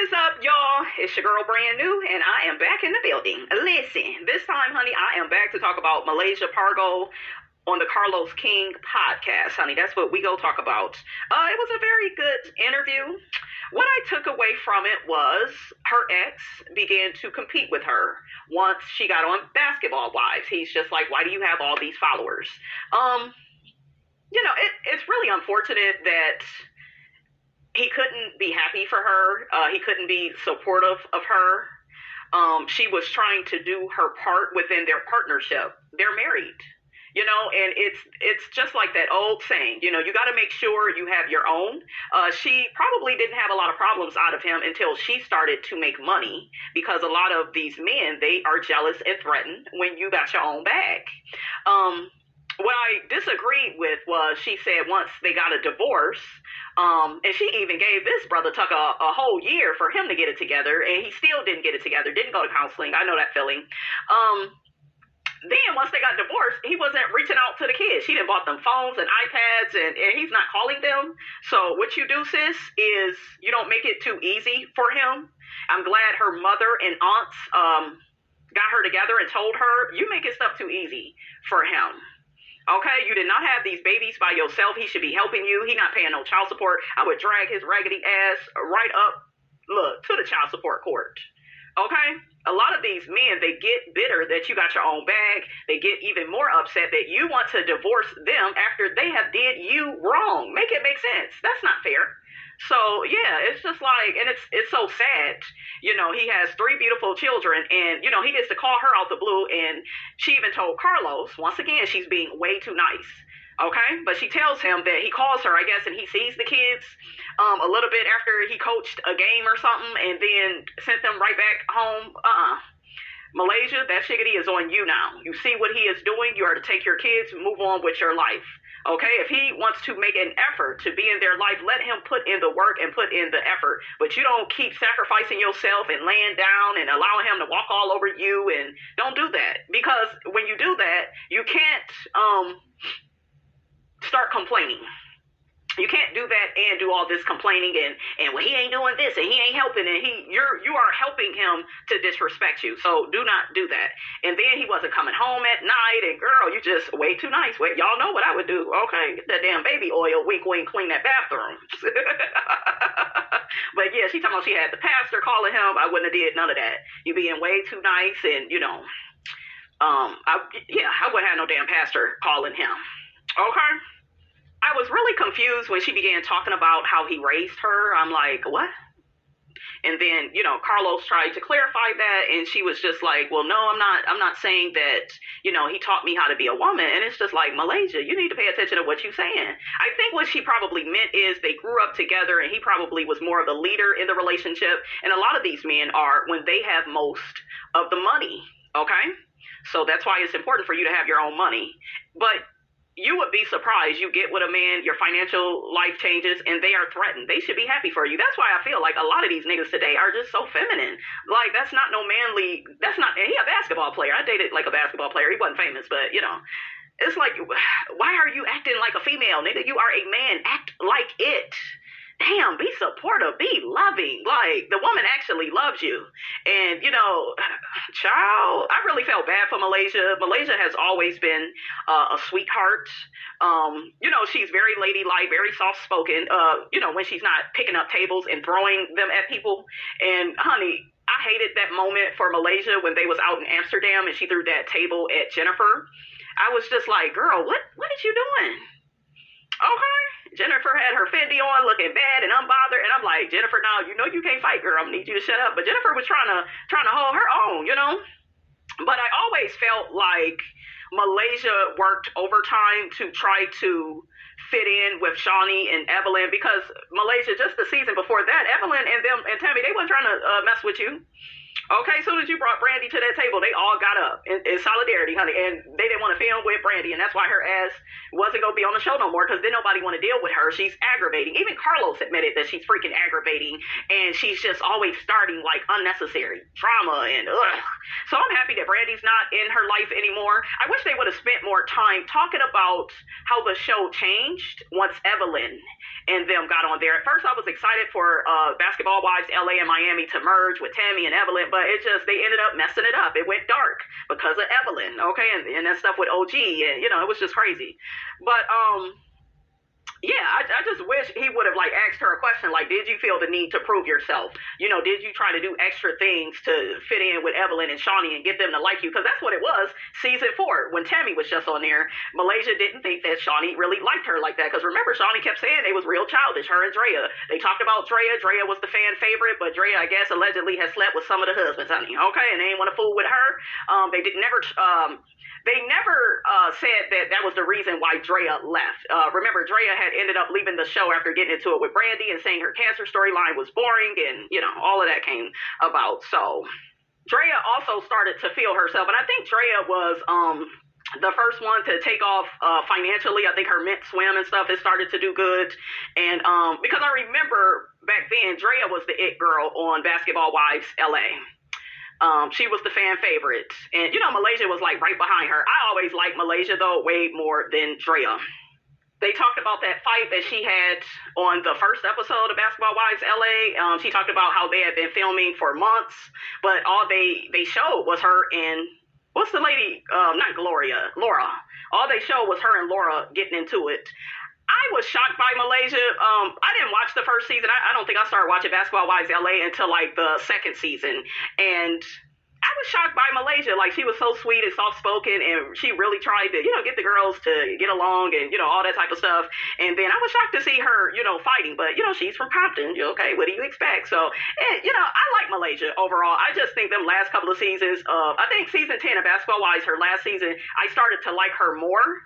is up, y'all? It's your girl, Brand New, and I am back in the building. Listen, this time, honey, I am back to talk about Malaysiapargo on the Carlos King podcast, honey. That's what we go talk about. It was a very good interview. What I took away from it was her ex began to compete with her once she got on Basketball Wives. He's just like, why do you have all these followers? It's really unfortunate that he couldn't be happy for her. He couldn't be supportive of her. She was trying to do her part within their partnership. They're married, and it's just like that old saying, you got to make sure you have your own. She probably didn't have a lot of problems out of him until she started to make money, because a lot of these men, they are jealous and threatened when you got your own bag. What I disagreed with was she said once they got a divorce, and she even gave this brother Tuck a whole year for him to get it together, and he still didn't get it together, didn't go to counseling. I know that feeling. Then once they got divorced, he wasn't reaching out to the kids. He didn't bought them phones and iPads, and he's not calling them. So what you do, sis, is you don't make it too easy for him. I'm glad her mother and aunts got her together and told her, you making stuff too easy for him. Okay, you did not have these babies by yourself. He should be helping you. He not paying no child support. I would drag his raggedy ass right up, to the child support court. Okay? A lot of these men, they get bitter that you got your own bag. They get even more upset that you want to divorce them after they have did you wrong. Make it make sense. That's not fair. So, yeah, it's just like, and it's so sad. He has 3 beautiful children, and, he gets to call her out the blue, and she even told Carlos, once again, she's being way too nice. Okay? But she tells him that he calls her, I guess, and he sees the kids a little bit after he coached a game or something, and then sent them right back home. Malaysia, that shiggity is on you now. You see what he is doing. You are to take your kids and move on with your life. Okay, if he wants to make an effort to be in their life, let him put in the work and put in the effort. But you don't keep sacrificing yourself and laying down and allowing him to walk all over you, and don't do that. Because when you do that, you can't start complaining. You can't do that and do all this complaining and well, he ain't doing this and he ain't helping, and you are helping him to disrespect you. So do not do that. And then he wasn't coming home at night, and girl, you just way too nice. Wait, y'all know what I would do. Okay, get that damn baby oil, wink wink, clean that bathroom. But yeah, she talking about she had the pastor calling him. I wouldn't have did none of that. You being way too nice, and I wouldn't have no damn pastor calling him. Okay. I was really confused when she began talking about how he raised her. I'm like, what? And then, Carlos tried to clarify that, and she was just like, well, no, I'm not saying that, he taught me how to be a woman. And it's just like, Malaysia, you need to pay attention to what you're saying. I think what she probably meant is they grew up together, and he probably was more of the leader in the relationship. And a lot of these men are when they have most of the money. Okay. So that's why it's important for you to have your own money. But you would be surprised. You get with a man, your financial life changes, and they are threatened. They should be happy for you. That's why I feel like a lot of these niggas today are just so feminine. Like, that's not no manly, and he a basketball player. I dated like a basketball player. He wasn't famous, but it's like, why are you acting like a female, nigga? You are a man. Act like it. Damn, be supportive, be loving. Like, the woman actually loves you. And, child, I really felt bad for Malaysia. Malaysia has always been a sweetheart. She's very ladylike, very soft-spoken, when she's not picking up tables and throwing them at people. And, honey, I hated that moment for Malaysia when they was out in Amsterdam and she threw that table at Jennifer. I was just like, girl, what is you doing? Okay. Jennifer had her Fendi on, looking bad and unbothered, and I'm like, Jennifer, now you can't fight, girl. I need you to shut up. But Jennifer was trying to hold her own, But I always felt like Malaysia worked overtime to try to fit in with Shaunie and Evelyn, because Malaysia, just the season before that, Evelyn and Tammy, they weren't trying to mess with you. Okay, as soon as you brought Brandi to that table, they all got up in solidarity, honey, and they didn't want to film with Brandi, and that's why her ass wasn't going to be on the show no more, because then nobody want to deal with her. She's aggravating. Even Carlos admitted that she's freaking aggravating, and she's just always starting, like, unnecessary drama, and ugh. So I'm happy that Brandi's not in her life anymore. I wish they would have spent more time talking about how the show changed once Evelyn and them got on there. At first, I was excited for Basketball Wives LA and Miami to merge with Tammy and Evelyn, but it just, they ended up messing it up. It went dark because of Evelyn, okay, and that stuff with OG, and, you know, it was just crazy. But, yeah, I just wish he would have, like, asked her a question, like, did you feel the need to prove yourself? You know, did you try to do extra things to fit in with Evelyn and Shaunie and get them to like you? Because that's what it was, season 4, when Tammy was just on there. Malaysia didn't think that Shaunie really liked her like that, because remember, Shaunie kept saying they was real childish, her and Drea. They talked about Drea. Drea was the fan favorite, but Drea, I guess, allegedly has slept with some of the husbands, honey, okay? And they didn't want to fool with her. They never said that was the reason why Drea left. Remember, Drea had ended up leaving the show after getting into it with Brandi and saying her cancer storyline was boring, and, you know, all of that came about. So Drea also started to feel herself, and I think Drea was the first one to take off financially. I think her mint swim and stuff has started to do good, and because I remember back then, Drea was the it girl on Basketball Wives LA. She was the fan favorite. And, you know, Malaysia was, like, right behind her. I always liked Malaysia, though, way more than Drea. They talked about that fight that she had on the first episode of Basketball Wives LA. She talked about how they had been filming for months, but all they showed was her and, what's the lady? Not Gloria, Laura. All they showed was her and Laura getting into it. I was shocked by Malaysia. I didn't watch the first season. I don't think I started watching Basketball Wives LA until, like, the second season. And I was shocked by Malaysia. Like, she was so sweet and soft-spoken, and she really tried to, you know, get the girls to get along and, you know, all that type of stuff. And then I was shocked to see her, you know, fighting. But, you know, she's from Compton. Okay, what do you expect? So, and, you know, I like Malaysia overall. I just think them last couple of seasons, I think season 10 of Basketball Wives, her last season, I started to like her more.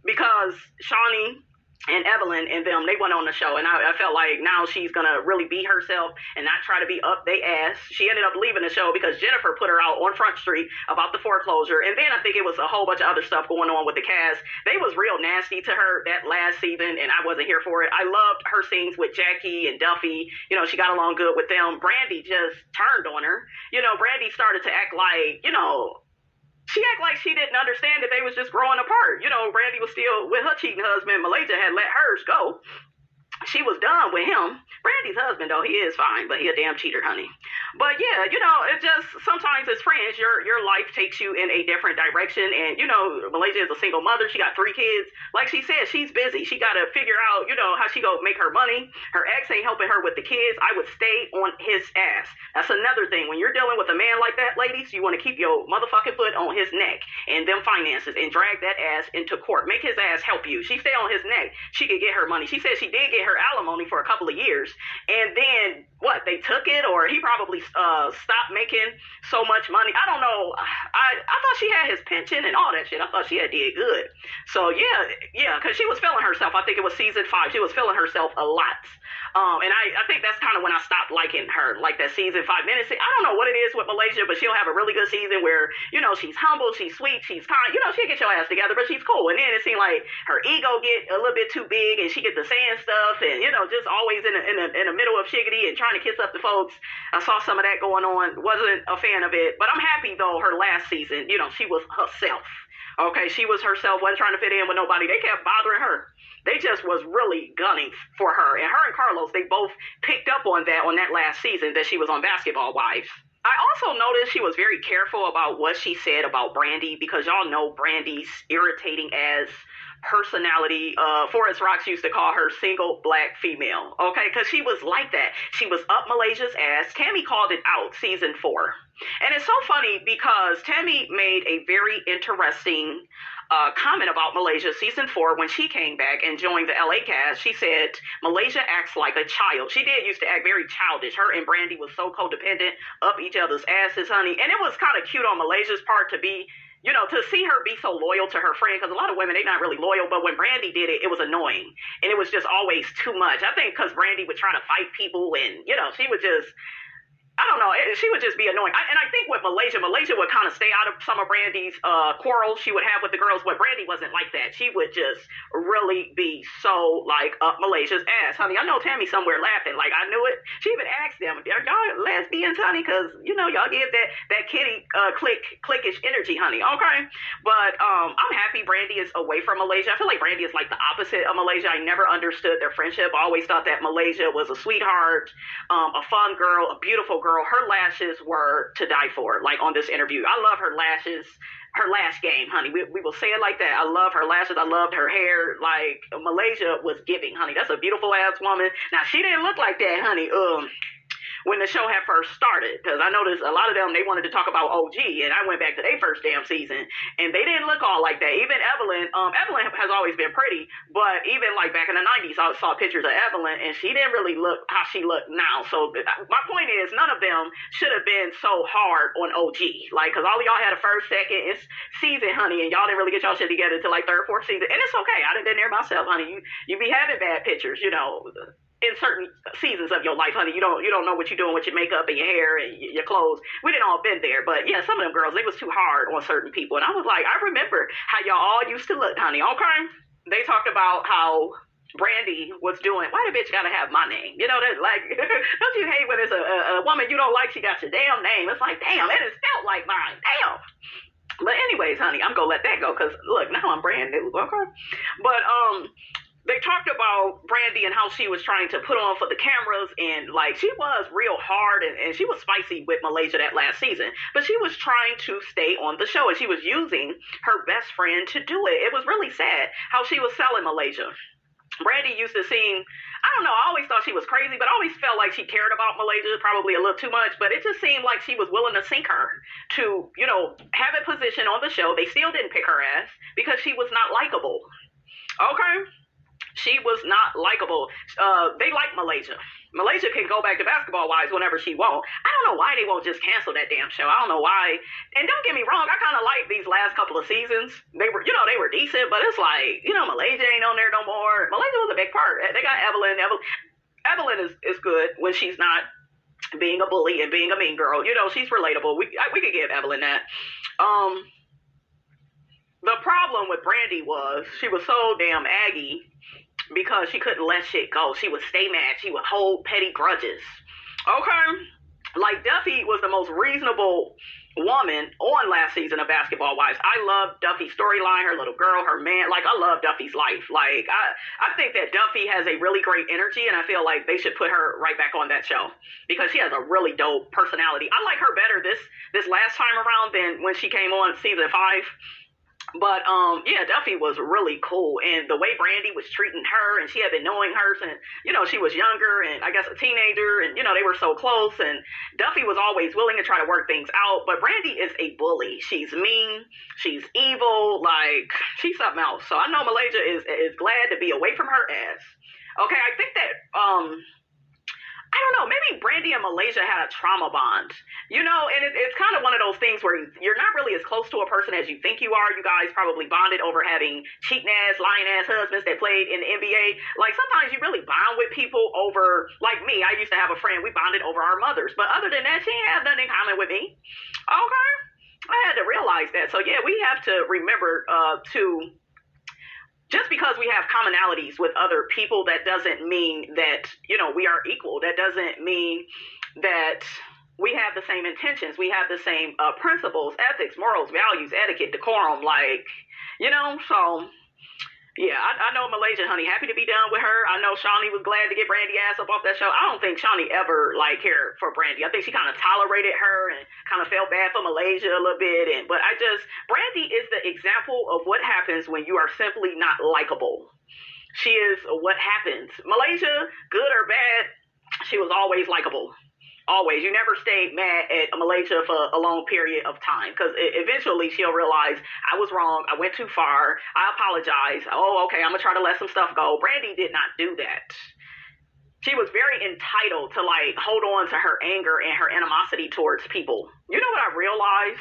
Because Shaunie and Evelyn and them, they went on the show, and I felt like now she's gonna really be herself and not try to be up they ass. She ended up leaving the show because Jennifer put her out on Front Street about the foreclosure, and then I think it was a whole bunch of other stuff going on with the cast. They was real nasty to her that last season, and I wasn't here for it. I loved her scenes with Jackie and Duffy. You know, she got along good with them. Brandi just turned on her. You know, Brandi started to act like, you know, she acted like she didn't understand that they was just growing apart. You know, Brandi was still with her cheating husband. Malaysia had let hers go. She was done with him. Brandi's husband, though, he is fine, but he a damn cheater, honey. But yeah, you know, it just, sometimes as friends, your life takes you in a different direction. And, you know, Malaysia is a single mother. She got 3 kids. Like she said, she's busy. She got to figure out, you know, how she go make her money. Her ex ain't helping her with the kids. I would stay on his ass. That's another thing. When you're dealing with a man like that, ladies, you want to keep your motherfucking foot on his neck and them finances and drag that ass into court. Make his ass help you. She stay on his neck. She could get her money. She said she did get her alimony for a couple of years, and then what, they took it, or he probably stopped making so much money. I don't know. I thought she had his pension and all that shit. I thought she had did good. So yeah, because she was feeling herself. I think it was season 5. She was feeling herself a lot. And I think that's kind of when I stopped liking her, like that season 5 minutes. I don't know what it is with Malaysia, but she'll have a really good season where, you know, she's humble, she's sweet, she's kind. You know, she'll get your ass together, but she's cool. And then it seemed like her ego get a little bit too big, and she get to saying stuff, and, you know, just always in the middle of shiggity and trying to kiss up the folks. I saw some of that going on. Wasn't a fan of it, but I'm happy though. Her last season, you know, she was herself. Okay, she was herself. Wasn't trying to fit in with nobody. They kept bothering her. They just was really gunning for her. And her and Carlos, they both picked up on that last season that she was on Basketball Wives. I also noticed she was very careful about what she said about Brandi, because y'all know Brandi's irritating as personality. Forrest Rocks used to call her single black female, okay, because she was like that. She was up Malaysia's ass. Tammy called it out season 4. And it's so funny because Tammy made a very interesting comment about Malaysia season 4 when she came back and joined the LA cast. She said Malaysia acts like a child. She did used to act very childish. Her and Brandi was so codependent, up each other's asses, honey. And it was kind of cute on Malaysia's part to be, you know, to see her be so loyal to her friend, because a lot of women, they're not really loyal, but when Brandi did it, it was annoying. And it was just always too much. I think because Brandi would try to fight people, and, you know, she would just, I don't know. She would just be annoying. And I think with Malaysia would kind of stay out of some of Brandi's quarrels she would have with the girls. But Brandi wasn't like that. She would just really be so like up Malaysia's ass, honey. I know Tammy somewhere laughing. Like I knew it. She even asked them, "Are y'all lesbians, honey? Because you know y'all give that kitty cliquish energy, honey." Okay. But I'm happy Brandi is away from Malaysia. I feel like Brandi is like the opposite of Malaysia. I never understood their friendship. I always thought that Malaysia was a sweetheart, a fun girl, a beautiful girl. Her lashes were to die for, like on this interview. I love her lashes, her lash game, honey. We will say it like that. I love her lashes. I loved her hair. Like Malaysia was giving, honey. That's a beautiful ass woman. Now she didn't look like that, honey. When the show had first started, because I noticed a lot of them, they wanted to talk about OG, and I went back to their first damn season, and they didn't look all like that. Even Evelyn has always been pretty, but even like back in the 90s, I saw pictures of Evelyn, and she didn't really look how she looked now. So my point is, none of them should have been so hard on OG, like, because all of y'all had a first, second season, honey, and y'all didn't really get y'all shit together until like third, fourth season, and it's okay. I done been there myself, honey. You be having bad pictures, you know, in certain seasons of your life, honey. You don't know what you're doing with your makeup and your hair and your clothes. We didn't all been there, but yeah, some of them girls, they was too hard on certain people, and I was like, I remember how y'all all used to look, honey. Okay, they talked about how Brandi was doing, why the bitch gotta have my name? You know, that like, don't you hate when it's a woman you don't like, she got your damn name? It's like, damn, it is spelled like mine. Damn. But anyways, honey, I'm gonna let that go, because look, now I'm brand new. Okay, but they talked about Brandi and how she was trying to put on for the cameras, and like she was real hard and she was spicy with Malaysia that last season, but she was trying to stay on the show, and she was using her best friend to do it. It was really sad how she was selling Malaysia. Brandi used to seem, I don't know, I always thought she was crazy, but I always felt like she cared about Malaysia probably a little too much, but it just seemed like she was willing to sink her to, you know, have a position on the show. They still didn't pick her ass because she was not likable. Okay? She was not likable. They like Malaysia. Malaysia can go back to Basketball Wives whenever she won't. I don't know why they won't just cancel that damn show. I don't know why. And don't get me wrong, I kind of like these last couple of seasons. They were, you know, they were decent, but it's like, you know, Malaysia ain't on there no more. Malaysia was a big part. They got Evelyn. Evelyn is good when she's not being a bully and being a mean girl. You know, she's relatable. We could give Evelyn that. The problem with Brandi was she was so damn aggy, because she couldn't let shit go. She would stay mad. She would hold petty grudges. Okay? Like, Duffy was the most reasonable woman on last season of Basketball Wives. I love Duffy's storyline, her little girl, her man. Like, I love Duffy's life. Like, I think that Duffy has a really great energy, and I feel like they should put her right back on that show, because she has a really dope personality. I like her better this last time around than when she came on season 5. But yeah, Duffy was really cool, and the way Brandi was treating her, and she had been knowing her since, you know, she was younger and I guess a teenager, and you know, they were so close, and Duffy was always willing to try to work things out. But Brandi is a bully. She's mean, she's evil, like she's something else. So I know Malaysia is glad to be away from her ass. Okay, I think that I don't know, maybe Brandi and Malaysia had a trauma bond, you know, and it's kind of one of those things where you're not really as close to a person as you think you are. You guys probably bonded over having cheating-ass, lying-ass husbands that played in the NBA. Like, sometimes you really bond with people over, like me, I used to have a friend, we bonded over our mothers. But other than that, she didn't have nothing in common with me. Okay? I had to realize that. So, yeah, we have to remember to... Just because we have commonalities with other people, that doesn't mean that, you know, we are equal. That doesn't mean that we have the same intentions. We have the same principles, ethics, morals, values, etiquette, decorum, like, you know, so... Yeah, I know Malaysia, honey, happy to be done with her. I know Shaunie was glad to get Brandi ass up off that show. I don't think Shaunie ever, like, cared for Brandi. I think she kind of tolerated her and kind of felt bad for Malaysia a little bit. But Brandi is the example of what happens when you are simply not likable. She is what happens. Malaysia, good or bad, she was always likable. Always. You never stayed mad at Malaysia for a long period of time, because eventually she'll realize, I was wrong, I went too far, I apologize, oh, okay, I'm gonna try to let some stuff go. Brandi did not do that. She was very entitled to, like, hold on to her anger and her animosity towards people. You know what I realized?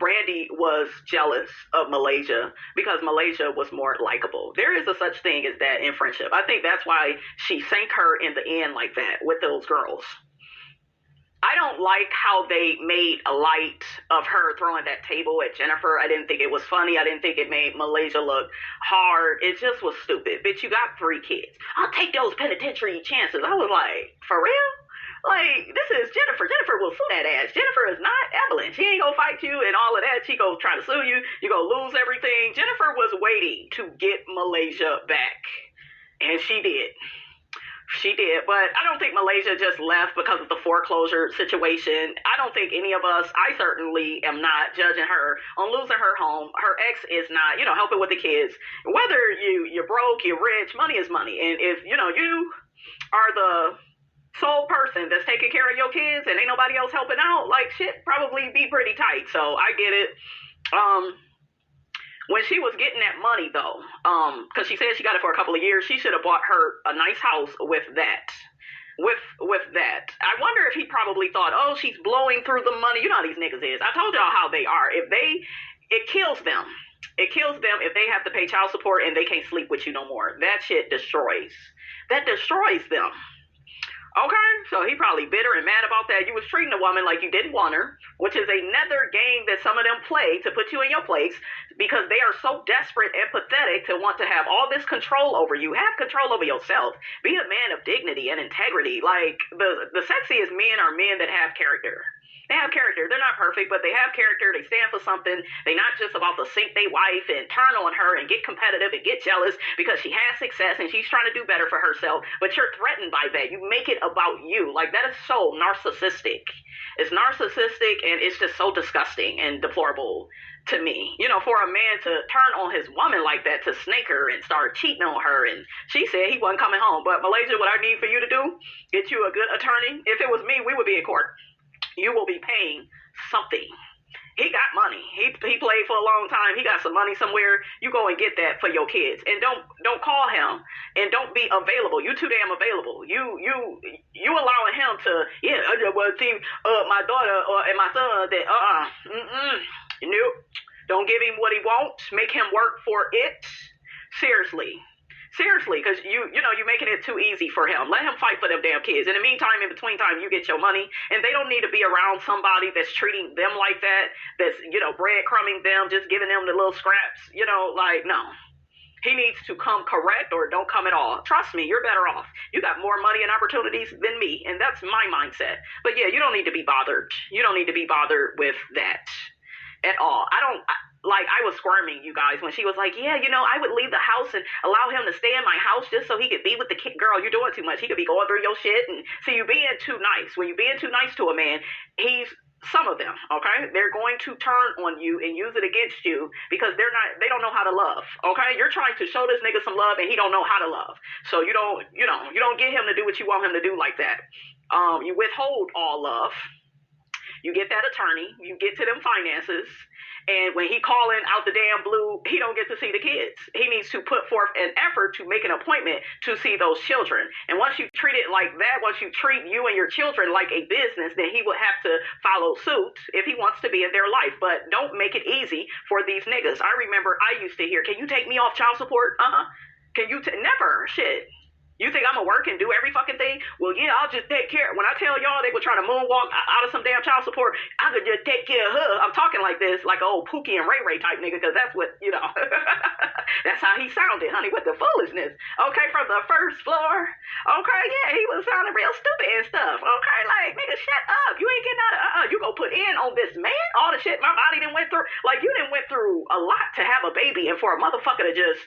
Brandi was jealous of Malaysia because Malaysia was more likable. There is a such thing as that in friendship. I think that's why she sank her in the end like that with those girls. I don't like how they made a light of her throwing that table at Jennifer. I didn't think it was funny. I didn't think it made Malaysia look hard. It just was stupid. Bitch, you got 3 kids. I'll take those penitentiary chances. I was like, for real? Like, this is Jennifer. Jennifer will sue that ass. Jennifer is not Evelyn. She ain't gonna fight you and all of that. She gonna try to sue you. You gonna lose everything. Jennifer was waiting to get Malaysia back. And she did. She did, but I don't think Malaysia just left because of the foreclosure situation. I don't think any of us, I certainly am not judging her on losing her home. Her ex is not, helping with the kids. Whether you're broke, you're rich, money is money. And if, you are the sole person that's taking care of your kids and ain't nobody else helping out, like, shit probably be pretty tight. So I get it. When she was getting that money, though, because she said she got it for a couple of years, she should have bought her a nice house with that. With that. I wonder if he probably thought, oh, she's blowing through the money. You know how these niggas is. I told y'all how they are. It kills them. It kills them if they have to pay child support and they can't sleep with you no more. That shit destroys. That destroys them. Okay, so he probably bitter and mad about that. You was treating a woman like you didn't want her, which is another game that some of them play to put you in your place because they are so desperate and pathetic to want to have all this control over you. Have control over yourself. Be a man of dignity and integrity. Like, the sexiest men are men that have character. They have character. They're not perfect, but they have character. They stand for something. They're not just about to sink their wife and turn on her and get competitive and get jealous because she has success and she's trying to do better for herself, but you're threatened by that. You make it about you. Like, that is so narcissistic. It's narcissistic and it's just so disgusting and deplorable to me. For a man to turn on his woman like that, to snake her and start cheating on her, and she said he wasn't coming home. But Malaysia, what I need for you to do, get you a good attorney. If it was me, we would be in court. You will be paying something. He got money. He played for a long time. He got some money somewhere. You go and get that for your kids. And don't call him and don't be available. You too damn available. You allowing him to, my daughter and my son that nope. Don't give him what he wants. Make him work for it. Seriously, because you're making it too easy for him. Let him fight for them damn kids. In the meantime, in between time, you get your money, and they don't need to be around somebody that's treating them like that, that's, breadcrumbing them, just giving them the little scraps, no. He needs to come correct or don't come at all. Trust me, you're better off. You got more money and opportunities than me, and that's my mindset. But yeah, you don't need to be bothered. You don't need to be bothered with that at all. I was squirming, you guys, when she was like, yeah, I would leave the house and allow him to stay in my house just so he could be with the kid. Girl, you're doing too much. He could be going through your shit. And so you being too nice. When you're being too nice to a man, some of them, okay, they're going to turn on you and use it against you because they don't know how to love, okay? You're trying to show this nigga some love and he don't know how to love. So you don't get him to do what you want him to do like that. You withhold all love. You get that attorney. You get to them finances. And when he calling out the damn blue, he don't get to see the kids. He needs to put forth an effort to make an appointment to see those children. And once you treat it like that, once you treat you and your children like a business, then he will have to follow suit if he wants to be in their life. But don't make it easy for these niggas. I remember I used to hear, can you take me off child support? Can you never? Shit. You think I'm going to work and do every fucking thing? Well, yeah, I'll just take care. When I tell y'all they were trying to moonwalk out of some damn child support, I could just take care of her. I'm talking like this, like old Pookie and Ray Ray type nigga, because that's what, that's how he sounded, honey, with the foolishness. Okay, from the first floor. Okay, yeah, he was sounding real stupid and stuff. Okay, like, nigga, shut up. You ain't getting out of, you gonna put in on this man? All the shit my body done went through. Like, you done went through a lot to have a baby, and for a motherfucker to just,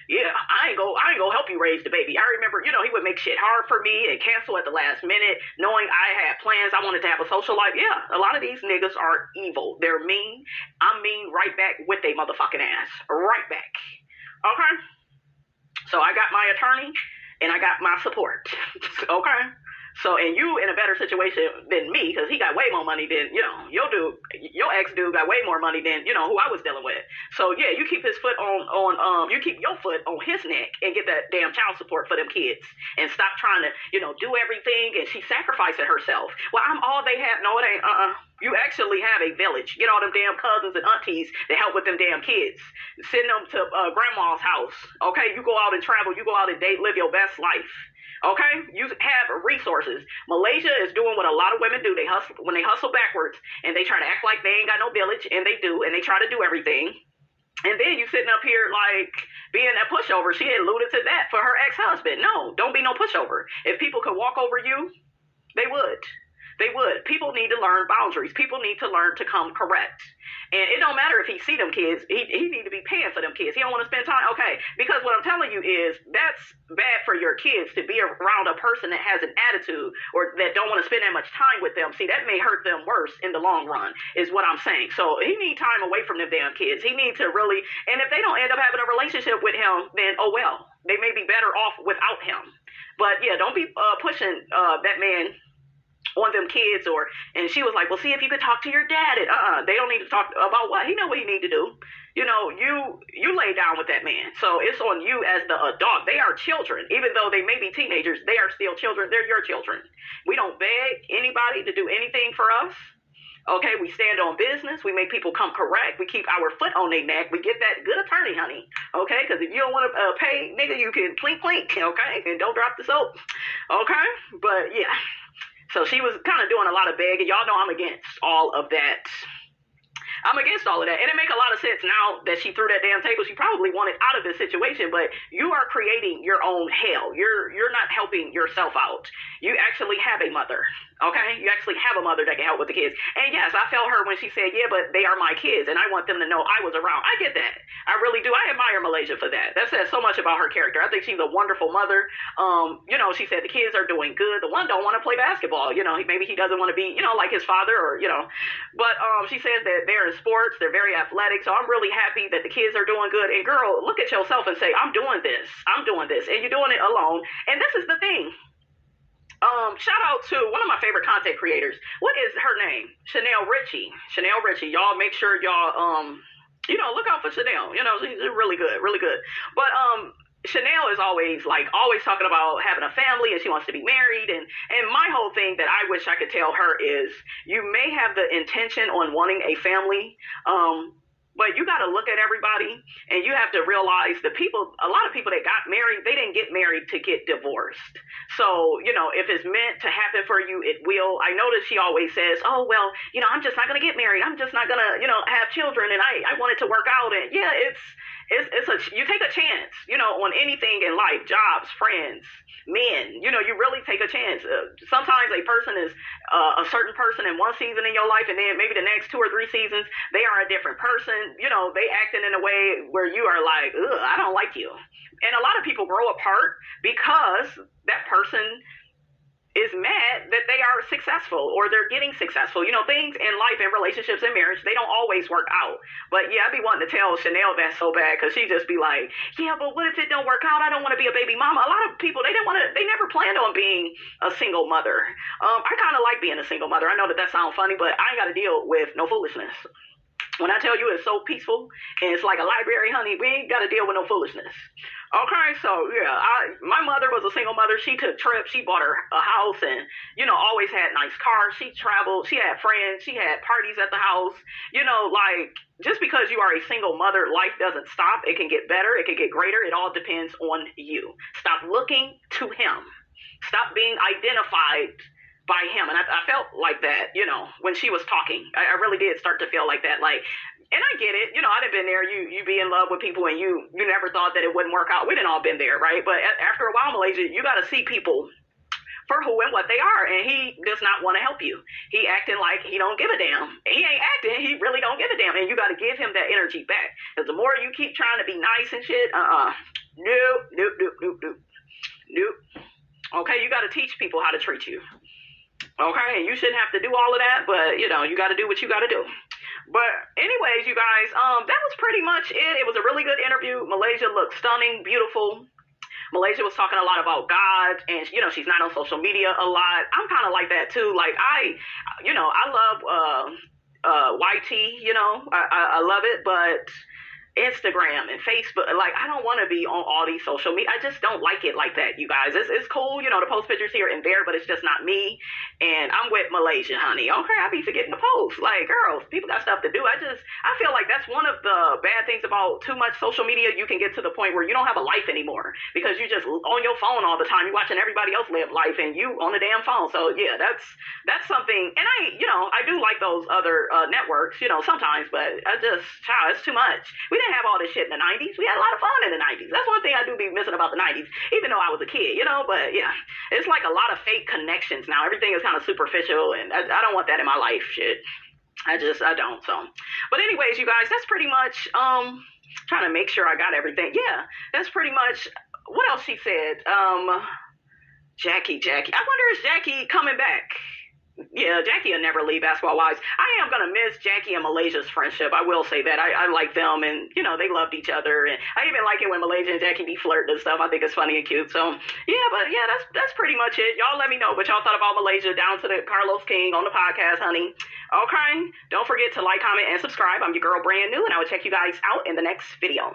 I ain't gonna help you raise the baby. I remember, he would make shit hard for me and cancel at the last minute, knowing I had plans. I wanted to have a social life. Yeah, a lot of these niggas are evil. They're mean. I'm mean right back with they motherfucking ass. Right back. Okay? So I got my attorney and I got my support. Okay? So, and you in a better situation than me, because he got way more money than, your ex-dude got way more money than, who I was dealing with. So, yeah, you keep his foot you keep your foot on his neck and get that damn child support for them kids. And stop trying to, do everything. And she sacrificing herself. Well, I'm all they have. No, it ain't. You actually have a village. Get all them damn cousins and aunties to help with them damn kids. Send them to grandma's house. Okay, you go out and travel. You go out and date, live your best life. Okay, you have resources. Malaysia is doing what a lot of women do. They hustle when they hustle backwards, and they try to act like they ain't got no village, and they do, and they try to do everything. And then you sitting up here like being a pushover. She alluded to that for her ex-husband. No, don't be no pushover. If people could walk over you, they would. They would. People need to learn boundaries. People need to learn to come correct. And it don't matter if he see them kids. He need to be paying for them kids. He don't want to spend time. Okay, because what I'm telling you is that's bad for your kids to be around a person that has an attitude or that don't want to spend that much time with them. See, that may hurt them worse in the long run is what I'm saying. So he need time away from them damn kids. He needs to really, and if they don't end up having a relationship with him, then oh well. They may be better off without him. But yeah, don't be pushing that man on them kids and she was like, well, see if you could talk to your dad. And they don't need to talk about what he know what he need to do. You know, you lay down with that man. So it's on you as the adult. They are children, even though they may be teenagers. They are still children. They're your children. We don't beg anybody to do anything for us. Okay, we stand on business. We make people come correct. We keep our foot on their neck. We get that good attorney, honey. Okay, because if you don't want to pay, nigga, you can clink, clink. Okay, and don't drop the soap. Okay, but yeah. So she was kind of doing a lot of begging. Y'all know I'm against all of that. I'm against all of that. And it makes a lot of sense now that she threw that damn table. She probably wanted out of this situation, but you are creating your own hell. You're not helping yourself out. You actually have a mother. Okay? You actually have a mother that can help with the kids. And yes, I felt her when she said, yeah, but they are my kids and I want them to know I was around. I get that. I really do. I admire Malaysia for that. That says so much about her character. I think she's a wonderful mother. You know, she said the kids are doing good. The one don't want to play basketball. You know, maybe he doesn't want to be, you know, like his father or, you know, but she says that they're in sports. They're very athletic. So I'm really happy that the kids are doing good. And girl, look at yourself and say, I'm doing this. I'm doing this. And you're doing it alone. And this is the thing. Shout out to one of my favorite content creators. What is her name? Chanel Richie. Chanel Richie. Y'all make sure y'all, you know, look out for Chanel. You know, she's really good, really good. But, Chanel is always talking about having a family and she wants to be married. And my whole thing that I wish I could tell her is you may have the intention on wanting a family, but you got to look at everybody and you have to realize a lot of people that got married, they didn't get married to get divorced. So, you know, if it's meant to happen for you, it will. I notice she always says, oh, well, you know, I'm just not going to get married. I'm just not going to, you know, have children. And I want it to work out. And yeah, you take a chance, you know, on anything in life, jobs, friends, men, you know, you really take a chance. Sometimes a person is a certain person in one season in your life, and then maybe the next 2 or 3 seasons, they are a different person. You know, they acting in a way where you are like, ugh, I don't like you. And a lot of people grow apart because that person is mad that they are successful or they're getting successful. You know, things in life and relationships and marriage, they don't always work out. But yeah, I be wanting to tell Chanel that so bad because she just be like, yeah, but what if it don't work out? I don't want to be a baby mama. A lot of people, they never planned on being a single mother. I kind of like being a single mother. I know that sounds funny, but I ain't got to deal with no foolishness. When I tell you it's so peaceful and it's like a library, honey, we ain't got to deal with no foolishness. Okay, so yeah, my mother was a single mother. She took trips. She bought her a house and, you know, always had nice cars. She traveled. She had friends. She had parties at the house. You know, like, just because you are a single mother, life doesn't stop. It can get better. It can get greater. It all depends on you. Stop looking to him. Stop being identified by him. And I felt like that, you know, when she was talking. I really did start to feel like that. Like, and I get it. You know, I'd have been there. You be in love with people and you never thought that it wouldn't work out. We didn't all been there, right? But after a while, Malaysia, you got to see people for who and what they are. And he does not want to help you. He acting like he don't give a damn. He ain't acting. He really don't give a damn. And you got to give him that energy back. Because the more you keep trying to be nice and shit, nope. Okay, you got to teach people how to treat you. Okay, and you shouldn't have to do all of that, but, you know, you got to do what you got to do. But anyways, you guys, that was pretty much it. It was a really good interview. Malaysia looked stunning, beautiful. Malaysia was talking a lot about God, and, you know, she's not on social media a lot. I'm kind of like that, too. Like, I love YT, you know. I love it, but Instagram and Facebook, like, I don't want to be on all these social media. I just don't like it like that, you guys. It's cool, you know, to post pictures here and there, but it's just not me. and I'm with Malaysia, honey. Okay, I be forgetting to post. Like, girls, people got stuff to do. I feel like that's one of the bad things about too much social media. You can get to the point where you don't have a life anymore because you just on your phone all the time. You're watching everybody else live life and you on the damn phone. So yeah, that's something. And I do like those other networks, sometimes, but it's too much. We didn't have all this shit in the 90s. We had a lot of fun in the 90s. That's one thing I do be missing about the 90s, even though I was a kid, but yeah, it's like a lot of fake connections now. Everything is kind of superficial, and I don't want that in my life. Shit, I don't. So, but anyways, you guys, that's pretty much trying to make sure I got everything. Yeah, that's pretty much what else she said. Jackie. I wonder is Jackie coming back? Yeah, Jackie will never leave Basketball Wives. I am going to miss Jackie and Malaysia's friendship. I will say that. I like them, and, they loved each other. And I even like it when Malaysia and Jackie be flirting and stuff. I think it's funny and cute. So, yeah, but, yeah, that's pretty much it. Y'all let me know what y'all thought about Malaysia down to the Carlos King on the podcast, honey. Okay? Don't forget to like, comment, and subscribe. I'm your girl, Brand New, and I will check you guys out in the next video.